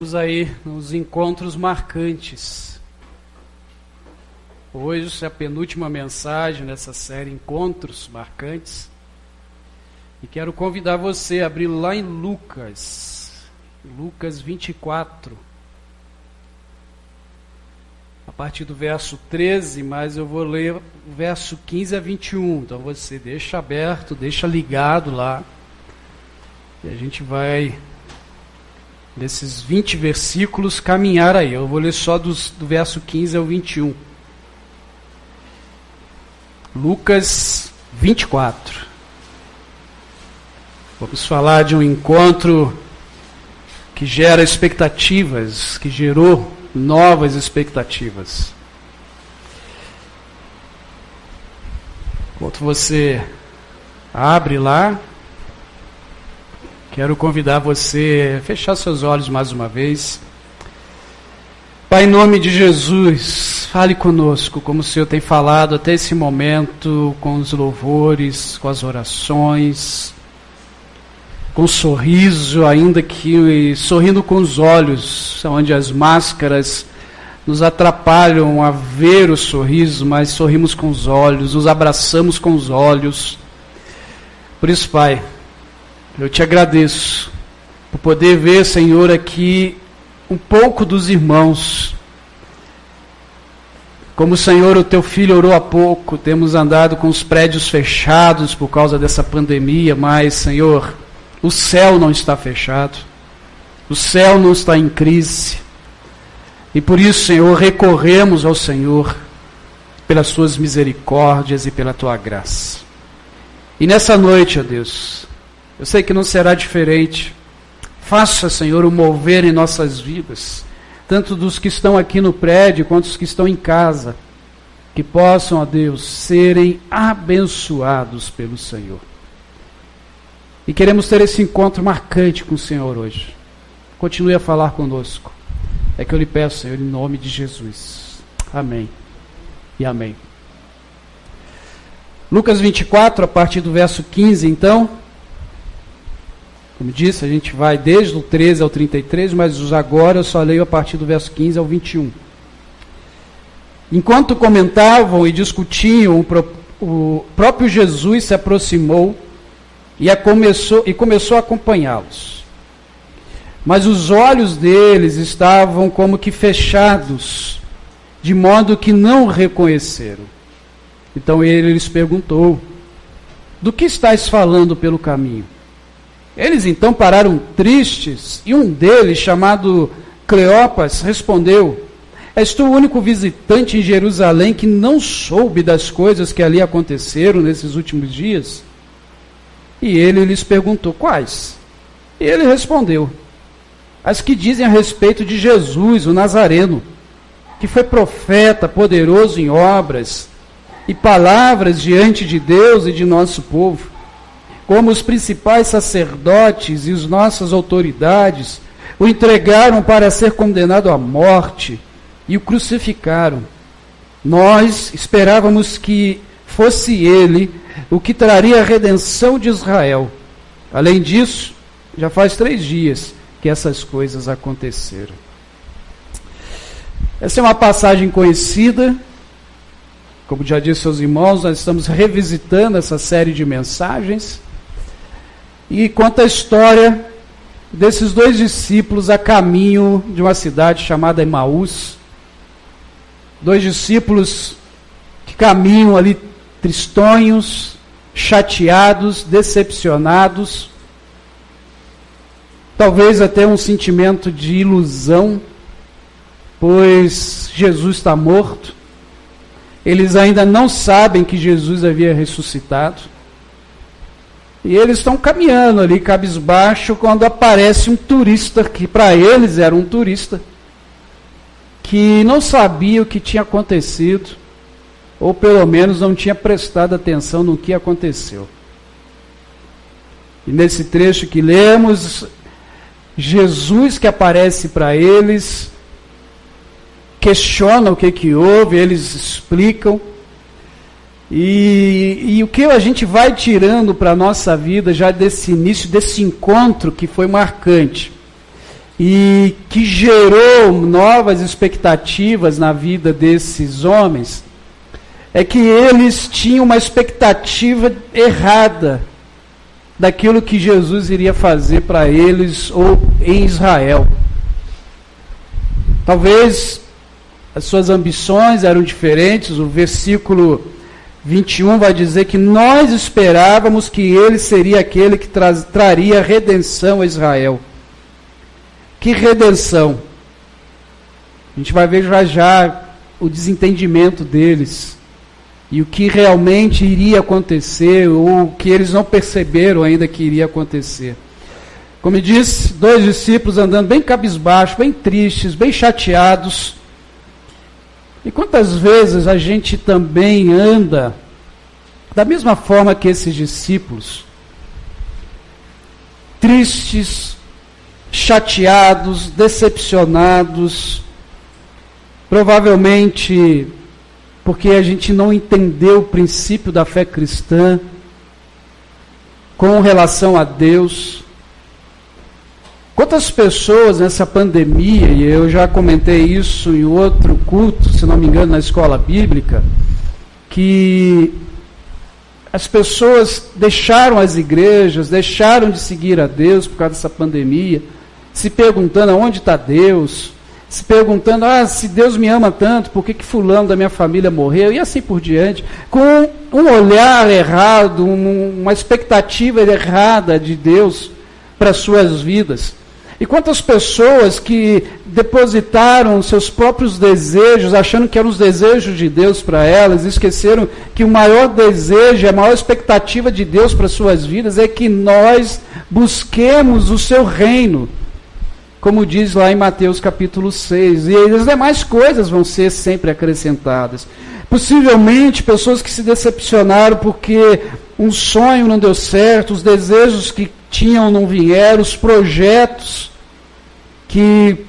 Estamos aí nos encontros marcantes. Hoje é a penúltima mensagem nessa série Encontros Marcantes. E quero convidar você a abrir lá em Lucas 24. A partir do verso 13, mas eu vou ler o verso 15 a 21. Então você deixa aberto, deixa ligado lá. E a gente vai, desses 20 versículos, caminhar aí. Eu vou ler só do verso 15 ao 21. Lucas 24. Vamos falar de um encontro que gera expectativas, que gerou novas expectativas. Enquanto você abre lá, quero convidar você a fechar seus olhos mais uma vez. Pai, em nome de Jesus, fale conosco, como o Senhor tem falado até esse momento, com os louvores, com as orações, com sorriso, ainda que sorrindo com os olhos, onde as máscaras nos atrapalham a ver o sorriso, mas sorrimos com os olhos, nos abraçamos com os olhos. Por isso, Pai, eu te agradeço por poder ver, Senhor, aqui um pouco dos irmãos. Como o Senhor, o teu filho, orou há pouco, temos andado com os prédios fechados por causa dessa pandemia, mas, Senhor, o céu não está fechado, o céu não está em crise, e por isso, Senhor, recorremos ao Senhor pelas suas misericórdias e pela tua graça. E nessa noite, ó Deus, eu sei que não será diferente. Faça, Senhor, o mover em nossas vidas, tanto dos que estão aqui no prédio, quanto dos que estão em casa, que possam, ó Deus, serem abençoados pelo Senhor. E queremos ter esse encontro marcante com o Senhor hoje. Continue a falar conosco. É que eu lhe peço, Senhor, em nome de Jesus. Amém e amém. Lucas 24, a partir do verso 15, então. Como disse, a gente vai desde o 13 ao 33, mas agora eu só leio a partir do verso 15 ao 21. Enquanto comentavam e discutiam, o próprio Jesus se aproximou e começou a acompanhá-los. Mas os olhos deles estavam como que fechados, de modo que não o reconheceram. Então ele lhes perguntou: do que estáis falando pelo caminho? Eles então pararam tristes, e um deles, chamado Cleopas, respondeu: és tu o único visitante em Jerusalém que não soube das coisas que ali aconteceram nesses últimos dias? E ele lhes perguntou: quais? E ele respondeu: as que dizem a respeito de Jesus, o Nazareno, que foi profeta, poderoso em obras e palavras diante de Deus e de nosso povo, como os principais sacerdotes e as nossas autoridades o entregaram para ser condenado à morte e o crucificaram. Nós esperávamos que fosse ele o que traria a redenção de Israel. Além disso, já faz 3 dias que essas coisas aconteceram. Essa é uma passagem conhecida. Como já disse aos irmãos, nós estamos revisitando essa série de mensagens. E conta a história desses 2 discípulos a caminho de uma cidade chamada Emaús. 2 discípulos que caminham ali tristonhos, chateados, decepcionados, talvez até um sentimento de ilusão, pois Jesus está morto. Eles ainda não sabem que Jesus havia ressuscitado. E eles estão caminhando ali, cabisbaixo, quando aparece um turista, que para eles era um turista, que não sabia o que tinha acontecido, ou pelo menos não tinha prestado atenção no que aconteceu. E nesse trecho que lemos, Jesus que aparece para eles, questiona o que houve, eles explicam. E o que a gente vai tirando para a nossa vida já desse início, desse encontro que foi marcante, e que gerou novas expectativas na vida desses homens, é que eles tinham uma expectativa errada daquilo que Jesus iria fazer para eles ou em Israel. Talvez as suas ambições eram diferentes. O versículo 21 vai dizer que nós esperávamos que ele seria aquele que traria redenção a Israel. Que redenção? A gente vai ver já já o desentendimento deles e o que realmente iria acontecer, ou o que eles não perceberam ainda que iria acontecer. Como eu disse, 2 discípulos andando bem cabisbaixos, bem tristes, bem chateados. E quantas vezes a gente também anda da mesma forma que esses discípulos, tristes, chateados, decepcionados, provavelmente porque a gente não entendeu o princípio da fé cristã com relação a Deus. Quantas pessoas nessa pandemia, e eu já comentei isso em outro culto, se não me engano, na escola bíblica, que as pessoas deixaram as igrejas, deixaram de seguir a Deus por causa dessa pandemia, se perguntando aonde está Deus, se perguntando, se Deus me ama tanto, por que fulano da minha família morreu, e assim por diante, com um olhar errado, uma expectativa errada de Deus para as suas vidas. E quantas pessoas que depositaram seus próprios desejos, achando que eram os desejos de Deus para elas, esqueceram que o maior desejo, a maior expectativa de Deus para as suas vidas é que nós busquemos o seu reino, como diz lá em Mateus capítulo 6, e as demais coisas vão ser sempre acrescentadas. Possivelmente pessoas que se decepcionaram porque um sonho não deu certo, os desejos que tinham não vieram, os projetos que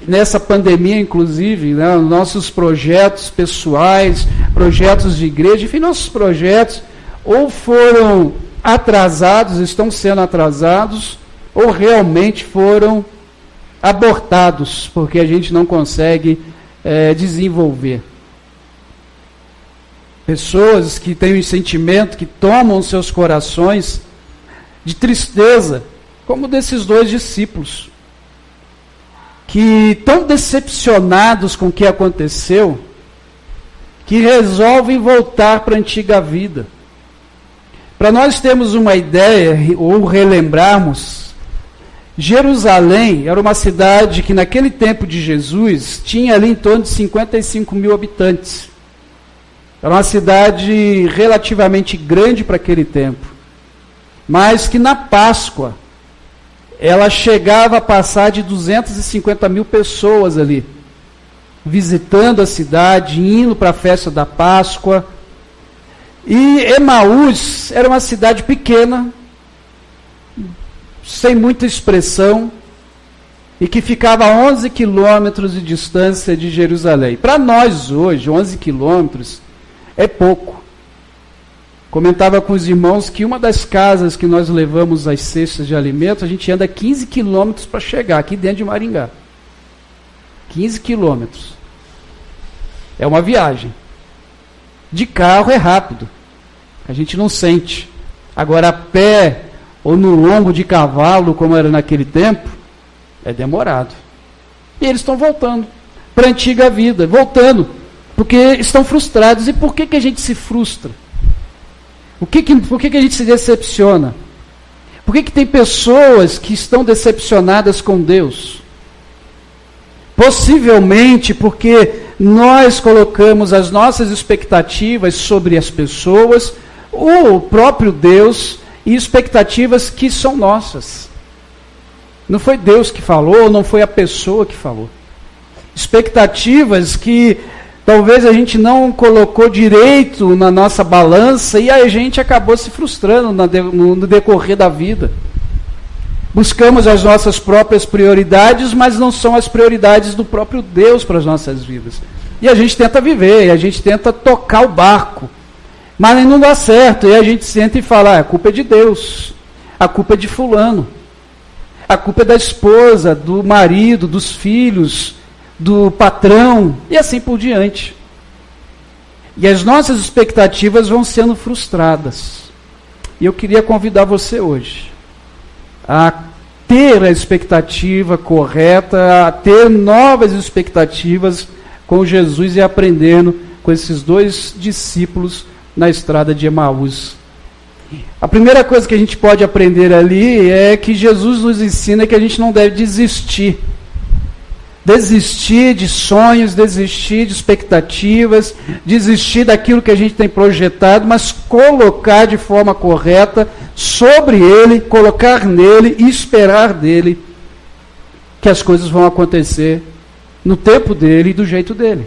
nessa pandemia, inclusive, né, nossos projetos pessoais, projetos de igreja, enfim, nossos projetos ou foram atrasados, estão sendo atrasados, ou realmente foram abortados, porque a gente não consegue desenvolver. Pessoas que têm um sentimento, que tomam seus corações de tristeza, como desses 2 discípulos, que tão decepcionados com o que aconteceu, que resolvem voltar para a antiga vida. Para nós termos uma ideia, ou relembrarmos, Jerusalém era uma cidade que naquele tempo de Jesus tinha ali em torno de 55 mil habitantes. Era uma cidade relativamente grande para aquele tempo, mas que na Páscoa ela chegava a passar de 250 mil pessoas ali, visitando a cidade, indo para a festa da Páscoa. E Emaús era uma cidade pequena, sem muita expressão, e que ficava a 11 quilômetros de distância de Jerusalém. Para nós hoje, 11 quilômetros é pouco. Comentava com os irmãos que uma das casas que nós levamos as cestas de alimentos, a gente anda 15 quilômetros para chegar aqui dentro de Maringá. 15 quilômetros. É uma viagem. De carro é rápido. A gente não sente. Agora, a pé ou no lombo de cavalo, como era naquele tempo, é demorado. E eles estão voltando para a antiga vida, voltando, porque estão frustrados. E por que a gente se frustra? Por que a gente se decepciona? Por que tem pessoas que estão decepcionadas com Deus? Possivelmente porque nós colocamos as nossas expectativas sobre as pessoas, ou o próprio Deus, e expectativas que são nossas. Não foi Deus que falou, não foi a pessoa que falou. Expectativas que talvez a gente não colocou direito na nossa balança e a gente acabou se frustrando no decorrer da vida. Buscamos as nossas próprias prioridades, mas não são as prioridades do próprio Deus para as nossas vidas. E a gente tenta viver, a gente tenta tocar o barco, mas não dá certo. E a gente senta e fala, a culpa é de Deus, a culpa é de fulano. A culpa é da esposa, do marido, dos filhos, do patrão, e assim por diante. E as nossas expectativas vão sendo frustradas. E eu queria convidar você hoje a ter a expectativa correta, a ter novas expectativas com Jesus e aprendendo com esses dois discípulos na estrada de Emaús. A primeira coisa que a gente pode aprender ali é que Jesus nos ensina que a gente não deve desistir. Desistir de sonhos, desistir de expectativas, desistir daquilo que a gente tem projetado, mas colocar de forma correta sobre ele, colocar nele e esperar dele que as coisas vão acontecer no tempo dele e do jeito dele.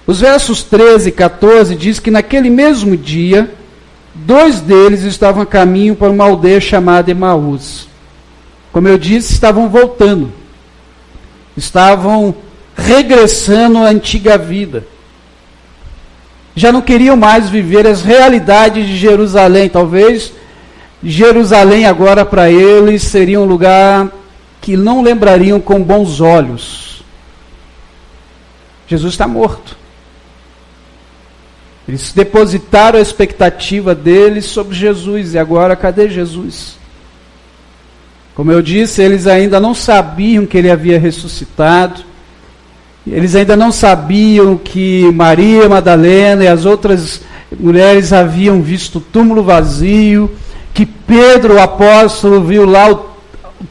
Os versos 13 e 14 diz que naquele mesmo dia, 2 deles estavam a caminho para uma aldeia chamada Emaús. Como eu disse, estavam voltando. Estavam regressando à antiga vida. Já não queriam mais viver as realidades de Jerusalém. Talvez Jerusalém agora para eles seria um lugar que não lembrariam com bons olhos. Jesus está morto. Eles depositaram a expectativa deles sobre Jesus. E agora, cadê Jesus? Como eu disse, eles ainda não sabiam que ele havia ressuscitado. Eles ainda não sabiam que Maria Madalena e as outras mulheres haviam visto o túmulo vazio, que Pedro, o apóstolo, viu lá o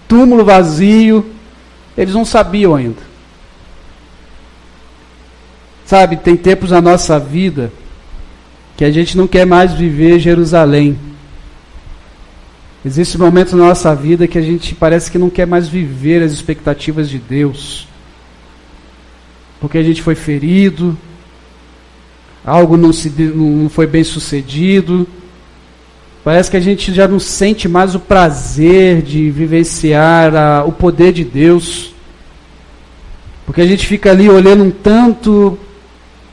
túmulo vazio. Eles não sabiam ainda. Sabe, tem tempos na nossa vida que a gente não quer mais viver Jerusalém. Existem momentos na nossa vida que a gente parece que não quer mais viver as expectativas de Deus. Porque a gente foi ferido, algo não foi bem sucedido, parece que a gente já não sente mais o prazer de vivenciar o poder de Deus. Porque a gente fica ali olhando um tanto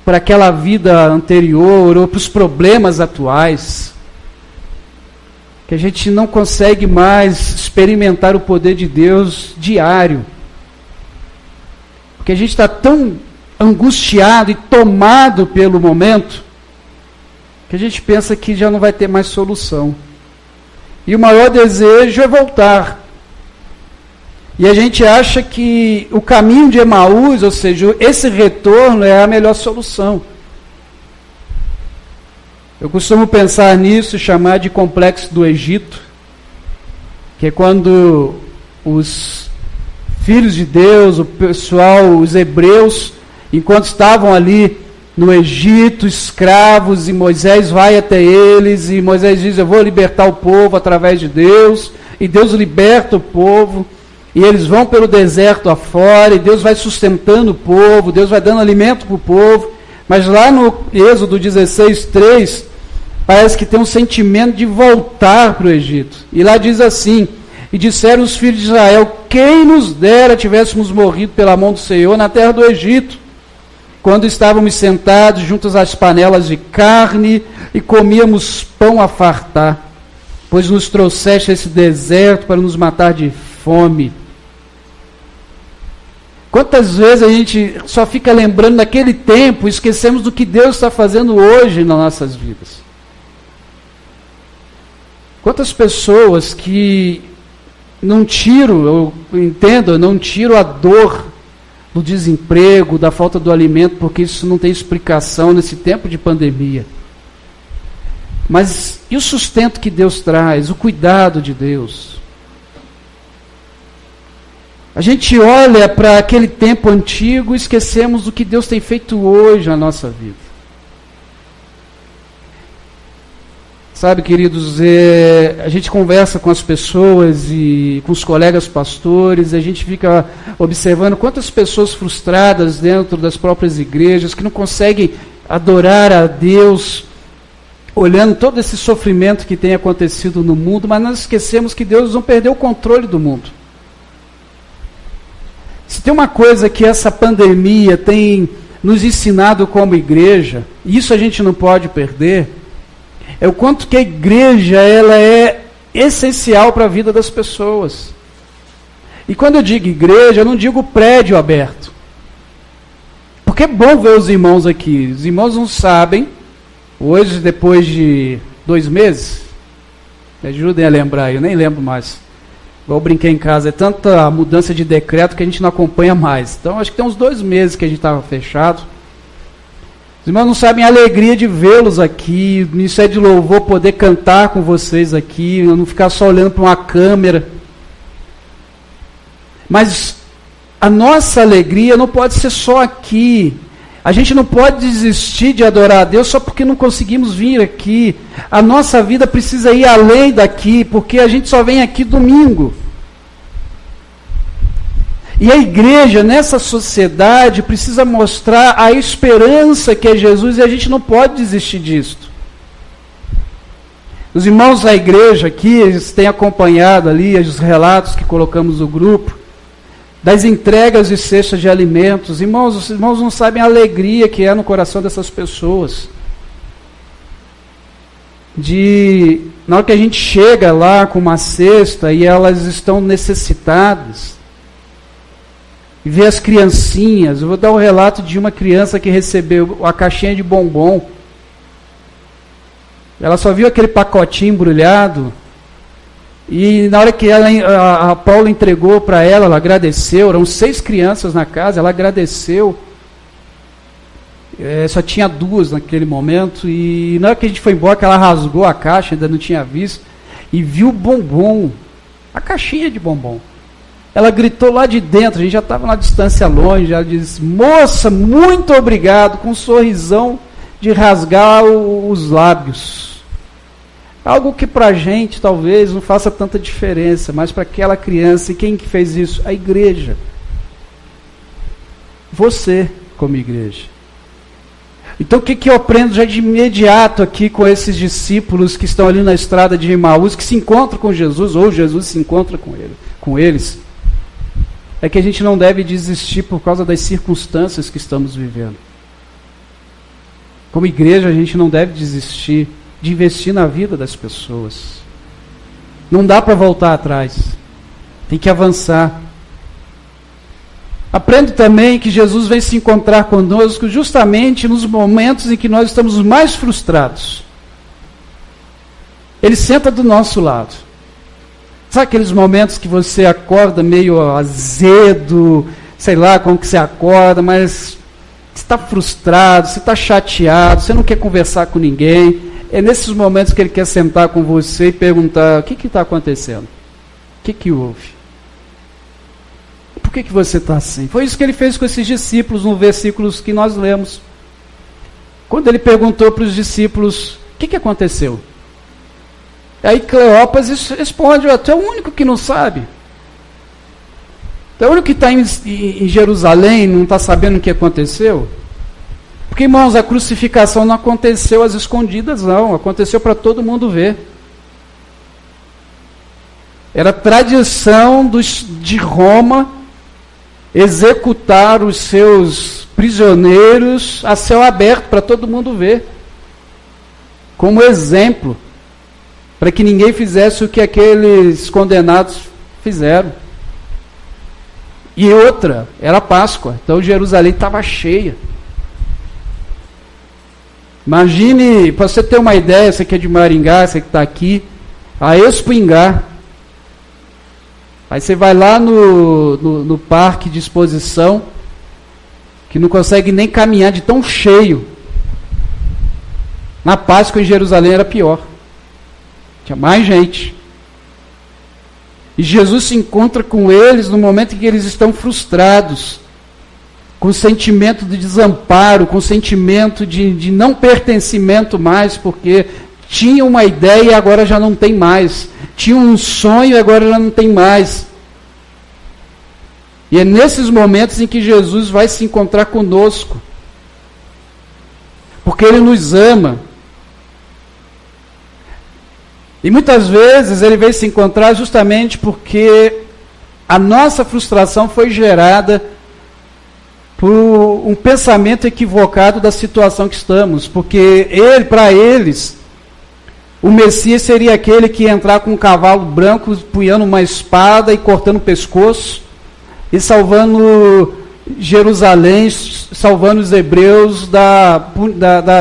para aquela vida anterior ou para os problemas atuais, que a gente não consegue mais experimentar o poder de Deus diário. Porque a gente está tão angustiado e tomado pelo momento, que a gente pensa que já não vai ter mais solução. E o maior desejo é voltar. E a gente acha que o caminho de Emaús, ou seja, esse retorno é a melhor solução. Eu costumo pensar nisso e chamar de complexo do Egito, que é quando os filhos de Deus, o pessoal, os hebreus, enquanto estavam ali no Egito, escravos, e Moisés vai até eles, e Moisés diz, eu vou libertar o povo através de Deus, e Deus liberta o povo, e eles vão pelo deserto afora, e Deus vai sustentando o povo, Deus vai dando alimento para o povo, mas lá no Êxodo 16:3, parece que tem um sentimento de voltar para o Egito. E lá diz assim, e disseram os filhos de Israel, quem nos dera tivéssemos morrido pela mão do Senhor na terra do Egito, quando estávamos sentados juntos às panelas de carne e comíamos pão a fartar, pois nos trouxeste esse deserto para nos matar de fome. Quantas vezes a gente só fica lembrando daquele tempo e esquecemos do que Deus está fazendo hoje nas nossas vidas. Quantas pessoas que não tiram, eu entendo, não tiram a dor do desemprego, da falta do alimento, porque isso não tem explicação nesse tempo de pandemia. Mas e o sustento que Deus traz, o cuidado de Deus? A gente olha para aquele tempo antigo e esquecemos do que Deus tem feito hoje na nossa vida. Sabe, queridos, a gente conversa com as pessoas e com os colegas pastores, a gente fica observando quantas pessoas frustradas dentro das próprias igrejas, que não conseguem adorar a Deus, olhando todo esse sofrimento que tem acontecido no mundo, mas nós esquecemos que Deus não perdeu o controle do mundo. Se tem uma coisa que essa pandemia tem nos ensinado como igreja, e isso a gente não pode perder, é o quanto que a igreja ela é essencial para a vida das pessoas. E quando eu digo igreja, eu não digo prédio aberto. Porque é bom ver os irmãos aqui. Os irmãos não sabem, hoje, depois de 2 meses, me ajudem a lembrar, eu nem lembro mais. Eu brinquei em casa, é tanta mudança de decreto que a gente não acompanha mais. Então, acho que tem uns 2 meses que a gente estava fechado. Os irmãos não sabem a alegria de vê-los aqui, o Ministério de Louvor poder cantar com vocês aqui, não ficar só olhando para uma câmera. Mas a nossa alegria não pode ser só aqui. A gente não pode desistir de adorar a Deus só porque não conseguimos vir aqui. A nossa vida precisa ir além daqui, porque a gente só vem aqui domingo. E a igreja, nessa sociedade, precisa mostrar a esperança que é Jesus, e a gente não pode desistir disso. Os irmãos da igreja aqui, eles têm acompanhado ali os relatos que colocamos no grupo, das entregas de cestas de alimentos. Os irmãos não sabem a alegria que é no coração dessas pessoas. Na hora que a gente chega lá com uma cesta e elas estão necessitadas, e vê as criancinhas. Eu vou dar um relato de uma criança que recebeu a caixinha de bombom. Ela só viu aquele pacotinho embrulhado, e na hora que a Paula entregou para ela, ela agradeceu. Eram 6 crianças na casa, ela agradeceu. Só tinha 2 naquele momento, e na hora que a gente foi embora, que ela rasgou a caixa, ainda não tinha visto, e viu o bombom, a caixinha de bombom. Ela gritou lá de dentro, a gente já estava na distância longe, ela disse: moça, muito obrigado, com um sorrisão de rasgar os lábios. Algo que para a gente talvez não faça tanta diferença, mas para aquela criança, e quem que fez isso? A igreja. Você, como igreja. Então o que eu aprendo já de imediato aqui com esses discípulos que estão ali na estrada de Emaús, que se encontram com Jesus, ou Jesus se encontra com eles, é que a gente não deve desistir por causa das circunstâncias que estamos vivendo. Como igreja, a gente não deve desistir de investir na vida das pessoas. Não dá para voltar atrás. Tem que avançar. Aprendo também que Jesus vem se encontrar conosco justamente nos momentos em que nós estamos mais frustrados. Ele senta do nosso lado. Sabe aqueles momentos que você acorda meio azedo, sei lá como que você acorda, mas você está frustrado, você está chateado, você não quer conversar com ninguém. É nesses momentos que ele quer sentar com você e perguntar: o que está acontecendo? O que houve? Por que você está assim? Foi isso que ele fez com esses discípulos no versículos que nós lemos. Quando ele perguntou para os discípulos: o que aconteceu? Aí Cleopas responde: tu é o único que não sabe. Tu é o único que está em Jerusalém e não está sabendo o que aconteceu. Porque, irmãos, a crucificação não aconteceu às escondidas, não. Aconteceu para todo mundo ver. Era tradição de Roma executar os seus prisioneiros a céu aberto para todo mundo ver. Como exemplo, para que ninguém fizesse o que aqueles condenados fizeram. E outra, era Páscoa, então Jerusalém estava cheia. Imagine, para você ter uma ideia, você que é de Maringá, você que está aqui, a Expo Ingá. Aí você vai lá no parque de exposição, que não consegue nem caminhar de tão cheio. Na Páscoa em Jerusalém era pior. Tinha mais gente. E Jesus se encontra com eles no momento em que eles estão frustrados, com sentimento de desamparo, com sentimento de não pertencimento mais, porque tinha uma ideia e agora já não tem mais. Tinha um sonho e agora já não tem mais. E é nesses momentos em que Jesus vai se encontrar conosco, porque Ele nos ama. E muitas vezes Ele veio se encontrar justamente porque a nossa frustração foi gerada por um pensamento equivocado da situação que estamos, porque para eles, o Messias seria aquele que ia entrar com um cavalo branco, punhando uma espada e cortando o pescoço, e salvando Jerusalém, salvando os hebreus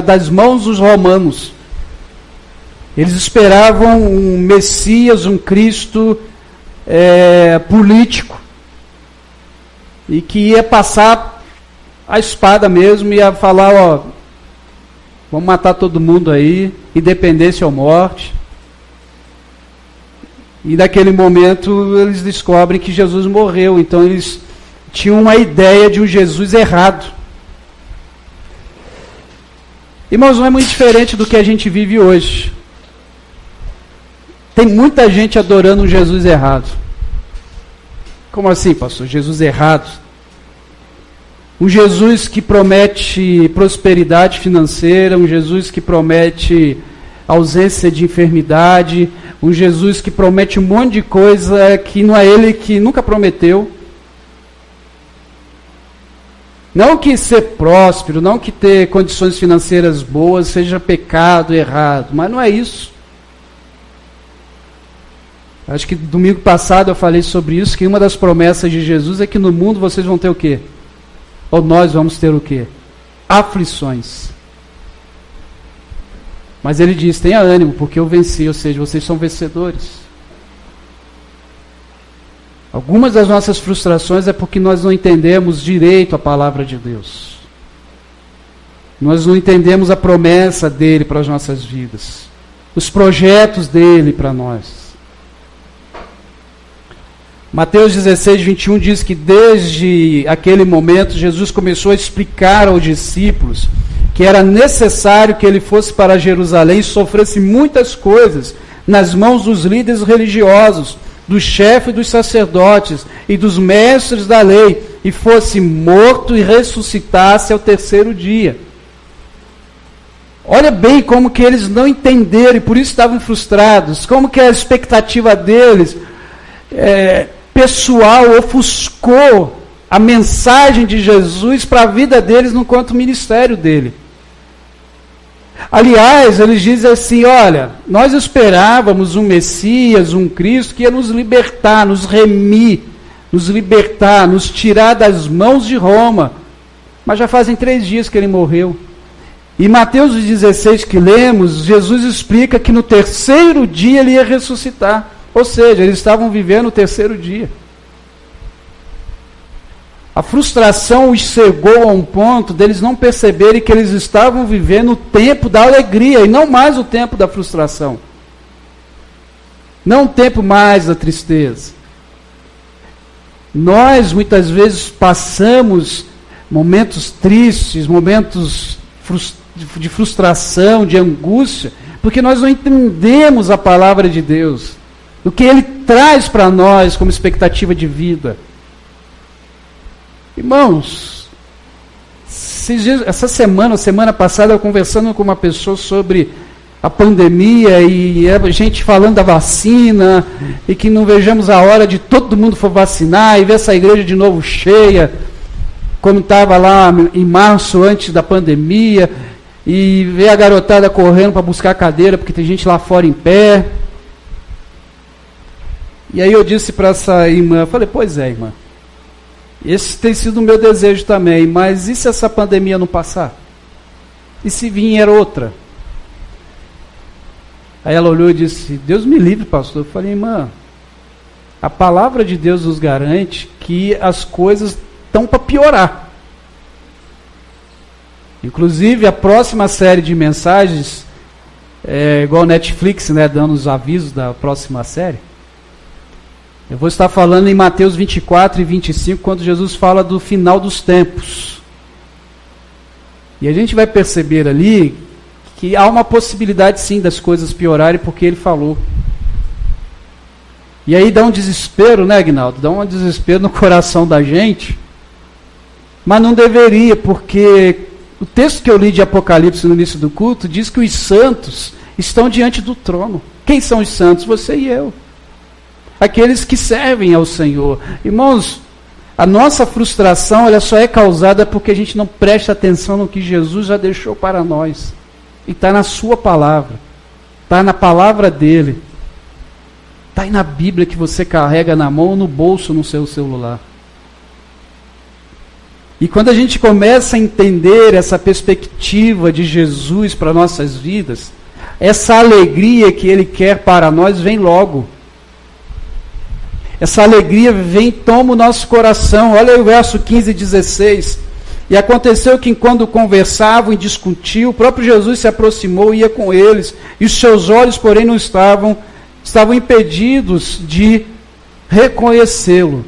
das mãos dos romanos. Eles esperavam um Messias, um Cristo político, e que ia passar a espada mesmo, ia falar, ó, vamos matar todo mundo aí, independência ou morte. E naquele momento eles descobrem que Jesus morreu, então eles tinham uma ideia de um Jesus errado. Irmãos, não é muito diferente do que a gente vive hoje. Tem muita gente adorando um Jesus errado. Como assim, pastor? Jesus errado? Um Jesus que promete prosperidade financeira, um Jesus que promete ausência de enfermidade, um Jesus que promete um monte de coisa que não é ele que nunca prometeu. Não que ser próspero, não que ter condições financeiras boas seja pecado, errado, mas não é isso. Acho que domingo passado eu falei sobre isso, que uma das promessas de Jesus é que no mundo vocês vão ter o quê? Ou nós vamos ter o quê? Aflições. Mas ele diz, tenha ânimo, porque eu venci, ou seja, vocês são vencedores. Algumas das nossas frustrações é porque nós não entendemos direito a palavra de Deus. Nós não entendemos a promessa dele para as nossas vidas. Os projetos dele para nós. Mateus 16, 21 diz que desde aquele momento Jesus começou a explicar aos discípulos que era necessário que ele fosse para Jerusalém e sofresse muitas coisas nas mãos dos líderes religiosos, dos chefes dos sacerdotes e dos mestres da lei, e fosse morto e ressuscitasse ao terceiro dia. Olha bem como que eles não entenderam e por isso estavam frustrados, como que a expectativa deles pessoal ofuscou a mensagem de Jesus para a vida deles enquanto ministério dele. Aliás, eles dizem assim, olha, nós esperávamos um Messias, um Cristo que ia nos libertar, nos remir, nos libertar, nos tirar das mãos de Roma. Mas já fazem 3 dias que ele morreu. Em Mateus 16 que lemos, Jesus explica que no terceiro dia ele ia ressuscitar. Ou seja, eles estavam vivendo o terceiro dia. A frustração os cegou a um ponto deles não perceberem que eles estavam vivendo o tempo da alegria e não mais o tempo da frustração. Não o tempo mais da tristeza. Nós muitas vezes passamos momentos tristes, momentos de frustração, de angústia, porque nós não entendemos a palavra de Deus. O que ele traz para nós como expectativa de vida. Irmãos, essa semana passada, eu conversando com uma pessoa sobre a pandemia e a gente falando da vacina e que não vejamos a hora de todo mundo for vacinar e ver essa igreja de novo cheia, como estava lá em março, antes da pandemia, e ver a garotada correndo para buscar cadeira, porque tem gente lá fora em pé. E aí eu disse para essa irmã, eu falei, pois é, irmã, esse tem sido o meu desejo também, mas e se essa pandemia não passar? E se vier outra? Aí ela olhou e disse, Deus me livre, pastor. Eu falei, irmã, a palavra de Deus nos garante que as coisas estão para piorar. Inclusive, a próxima série de mensagens, igual Netflix, né, dando os avisos da próxima série, eu vou estar falando em Mateus 24 e 25, quando Jesus fala do final dos tempos. E a gente vai perceber ali que há uma possibilidade sim das coisas piorarem, porque ele falou. E aí dá um desespero, né, Aguinaldo? Dá um desespero no coração da gente, mas não deveria, porque o texto que eu li de Apocalipse no início do culto diz que os santos estão diante do trono. Quem são os santos? Você e eu. Aqueles que servem ao Senhor. Irmãos, a nossa frustração ela só é causada porque a gente não presta atenção no que Jesus já deixou para nós. E está na sua palavra. está na palavra dele, está aí na Bíblia que você carrega na mão ou no bolso no seu celular. E quando a gente começa a entender essa perspectiva de Jesus para nossas vidas, essa alegria que Ele quer para nós vem logo. Essa alegria vem, toma o nosso coração. Olha aí o verso 15 e 16. E aconteceu que, enquanto conversavam e discutiam, o próprio Jesus se aproximou e ia com eles, e os seus olhos, porém, não estavam impedidos de reconhecê-lo.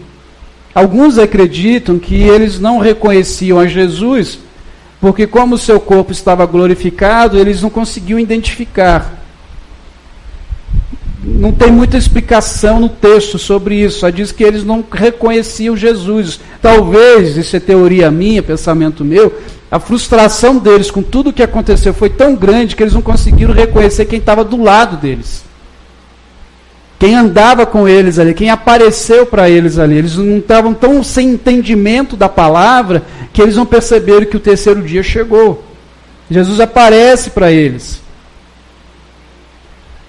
Alguns acreditam que eles não reconheciam a Jesus, porque como o seu corpo estava glorificado, eles não conseguiam identificar. Não tem muita explicação no texto sobre isso, só diz que eles não reconheciam Jesus. Talvez, isso é teoria minha, pensamento meu, a frustração deles com tudo o que aconteceu foi tão grande que eles não conseguiram reconhecer quem estava do lado deles. Quem andava com eles ali, quem apareceu para eles ali. Eles não estavam tão sem entendimento da palavra que eles não perceberam que o terceiro dia chegou. Jesus aparece para eles.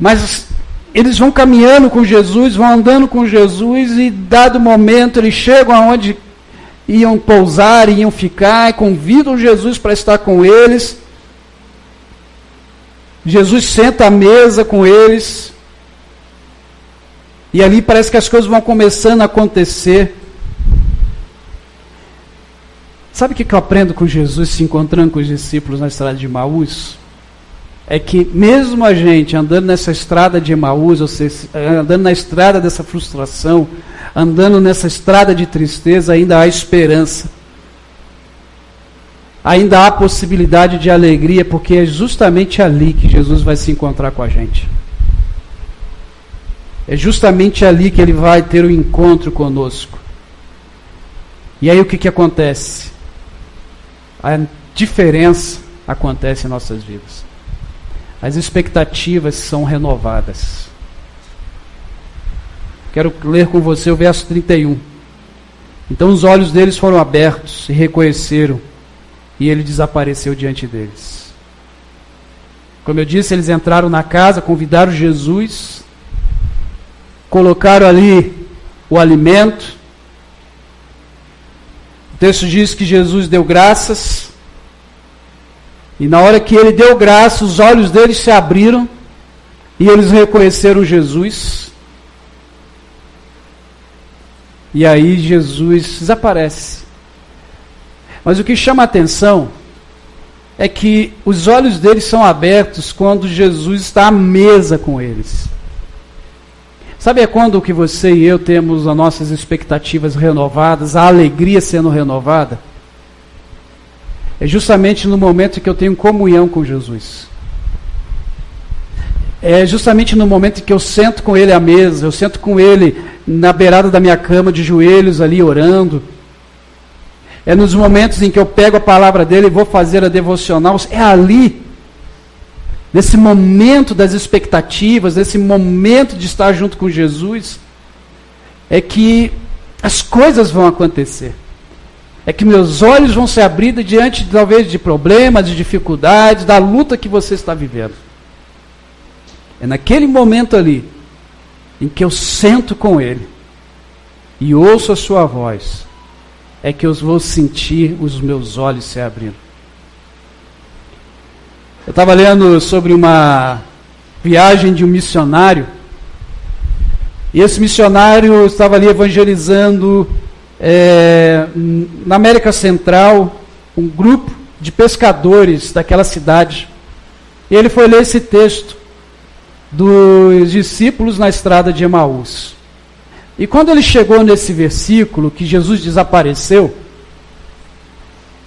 Mas eles vão caminhando com Jesus, vão andando com Jesus, e dado momento eles chegam aonde iam pousar, iam ficar, e convidam Jesus para estar com eles. Jesus senta à mesa com eles, e ali parece que as coisas vão começando a acontecer. Sabe o que eu aprendo com Jesus, se encontrando com os discípulos na estrada de Emaús? É que mesmo a gente andando nessa estrada de Emaús, ou seja, andando na estrada dessa frustração, andando nessa estrada de tristeza, ainda há esperança. Ainda há possibilidade de alegria, porque é justamente ali que Jesus vai se encontrar com a gente. É justamente ali que Ele vai ter um encontro conosco. E aí o que acontece? A diferença acontece em nossas vidas. As expectativas são renovadas. Quero ler com você o verso 31. Então os olhos deles foram abertos e reconheceram, e ele desapareceu diante deles. Como eu disse, eles entraram na casa, convidaram Jesus, colocaram ali o alimento. O texto diz que Jesus deu graças. E na hora que ele deu graça, os olhos deles se abriram e eles reconheceram Jesus. E aí Jesus desaparece. Mas o que chama a atenção é que os olhos deles são abertos quando Jesus está à mesa com eles. Sabe quando que você e eu temos as nossas expectativas renovadas, a alegria sendo renovada? É justamente no momento em que eu tenho comunhão com Jesus. É justamente no momento em que eu sento com Ele à mesa, eu sento com Ele na beirada da minha cama, de joelhos ali orando. É nos momentos em que eu pego a palavra dEle e vou fazer a devocional. É ali, nesse momento das expectativas, nesse momento de estar junto com Jesus, é que as coisas vão acontecer. É que meus olhos vão se abrir diante, talvez, de problemas, de dificuldades, da luta que você está vivendo. É naquele momento ali, em que eu sento com Ele e ouço a sua voz, é que eu vou sentir os meus olhos se abrindo. Eu estava lendo sobre uma viagem de um missionário, e esse missionário estava ali evangelizando na América Central, um grupo de pescadores daquela cidade. E ele foi ler esse texto dos discípulos na estrada de Emaús. E quando ele chegou nesse versículo, que Jesus desapareceu,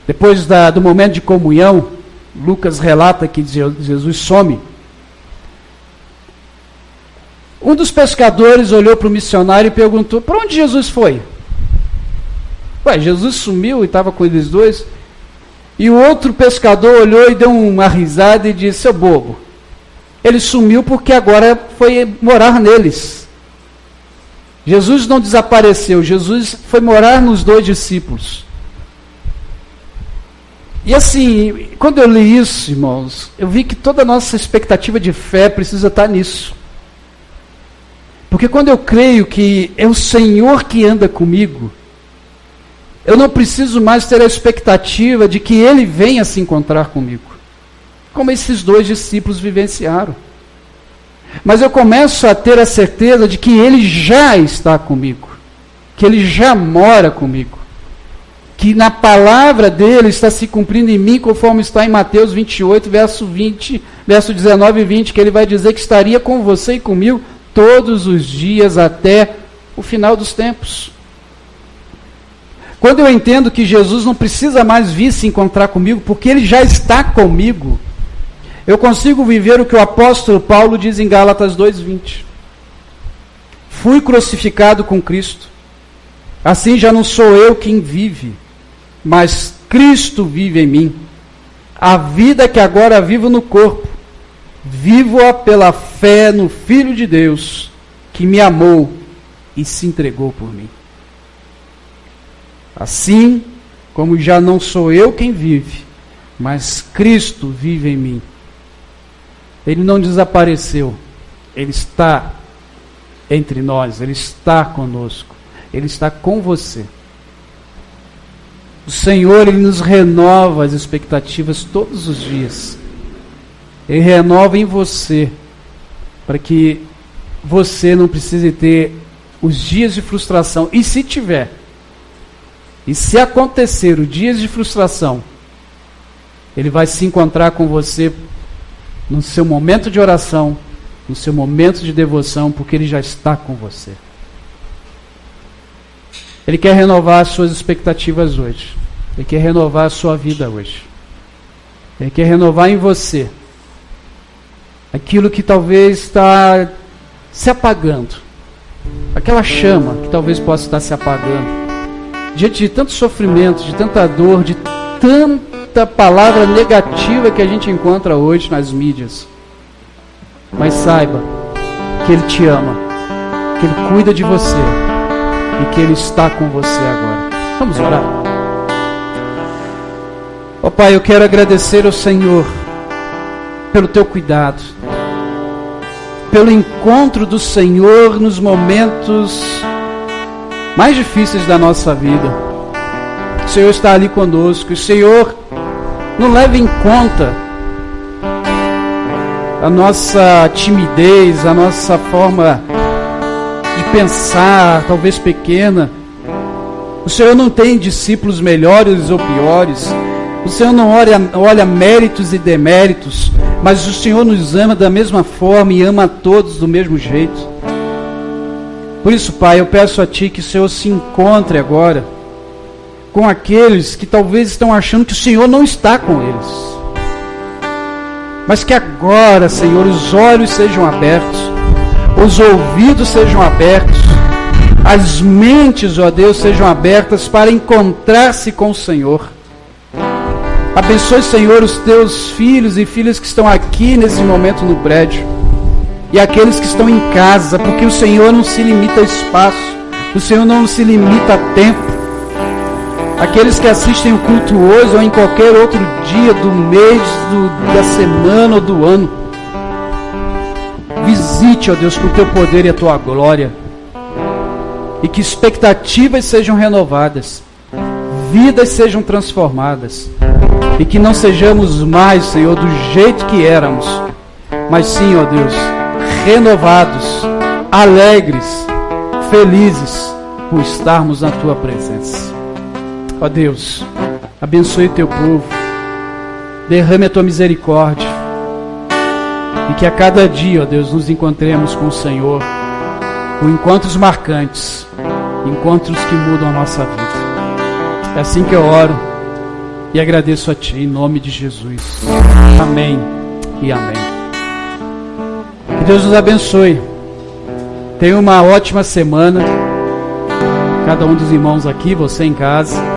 depois do momento de comunhão, Lucas relata que Jesus some. Um dos pescadores olhou para o missionário e perguntou: para onde Jesus foi? Ué, Jesus sumiu e estava com eles dois. E o outro pescador olhou e deu uma risada e disse: seu bobo, ele sumiu porque agora foi morar neles. Jesus não desapareceu, Jesus foi morar nos dois discípulos. E assim, quando eu li isso, irmãos, eu vi que toda a nossa expectativa de fé precisa estar nisso. Porque quando eu creio que é o Senhor que anda comigo, eu não preciso mais ter a expectativa de que Ele venha se encontrar comigo, como esses 2 discípulos vivenciaram. Mas eu começo a ter a certeza de que Ele já está comigo, que Ele já mora comigo, que na palavra dele está se cumprindo em mim, conforme está em Mateus 28, verso 19 e 20, que ele vai dizer que estaria com você e comigo todos os dias até o final dos tempos. Quando eu entendo que Jesus não precisa mais vir se encontrar comigo, porque Ele já está comigo, eu consigo viver o que o apóstolo Paulo diz em Gálatas 2:20. Fui crucificado com Cristo, assim já não sou eu quem vive, mas Cristo vive em mim. A vida que agora vivo no corpo, vivo-a pela fé no Filho de Deus, que me amou e se entregou por mim. Assim como já não sou eu quem vive, mas Cristo vive em mim. Ele não desapareceu, Ele está entre nós, Ele está conosco, Ele está com você. O Senhor, Ele nos renova as expectativas todos os dias. Ele renova em você, para que você não precise ter os dias de frustração. E se tiver, e se acontecer os dias de frustração, Ele vai se encontrar com você no seu momento de oração, no seu momento de devoção, porque Ele já está com você. Ele quer renovar as suas expectativas hoje. Ele quer renovar a sua vida hoje. Ele quer renovar em você aquilo que talvez está se apagando. Aquela chama que talvez possa estar se apagando. Diante de tanto sofrimento, de tanta dor, de tanta palavra negativa que a gente encontra hoje nas mídias. Mas saiba que Ele te ama, que Ele cuida de você e que Ele está com você agora. Vamos orar. Ó Pai, eu quero agradecer ao Senhor pelo Teu cuidado, pelo encontro do Senhor nos momentos mais difíceis da nossa vida. O Senhor está ali conosco. O Senhor não leva em conta a nossa timidez, a nossa forma de pensar, talvez pequena. O Senhor não tem discípulos melhores ou piores. O Senhor não olha méritos e deméritos, mas o Senhor nos ama da mesma forma e ama a todos do mesmo jeito. Por isso, Pai, eu peço a Ti que o Senhor se encontre agora com aqueles que talvez estão achando que o Senhor não está com eles. Mas que agora, Senhor, os olhos sejam abertos, os ouvidos sejam abertos, as mentes, ó Deus, sejam abertas para encontrar-se com o Senhor. Abençoe, Senhor, os Teus filhos e filhas que estão aqui nesse momento no prédio e aqueles que estão em casa, porque o Senhor não se limita a espaço, o Senhor não se limita a tempo. Aqueles que assistem o culto hoje ou em qualquer outro dia do mês, da semana ou do ano, visite, ó Deus, com o Teu poder e a Tua glória, e que expectativas sejam renovadas, vidas sejam transformadas, e que não sejamos mais, Senhor, do jeito que éramos, mas sim, ó Deus, renovados, alegres, felizes por estarmos na Tua presença. Ó Deus, abençoe o Teu povo, derrame a Tua misericórdia, e que a cada dia, ó Deus, nos encontremos com o Senhor, com encontros marcantes, encontros que mudam a nossa vida. É assim que eu oro e agradeço a Ti, em nome de Jesus. Amém e amém. Que Deus nos abençoe. Tenha uma ótima semana. Cada um dos irmãos aqui, você em casa.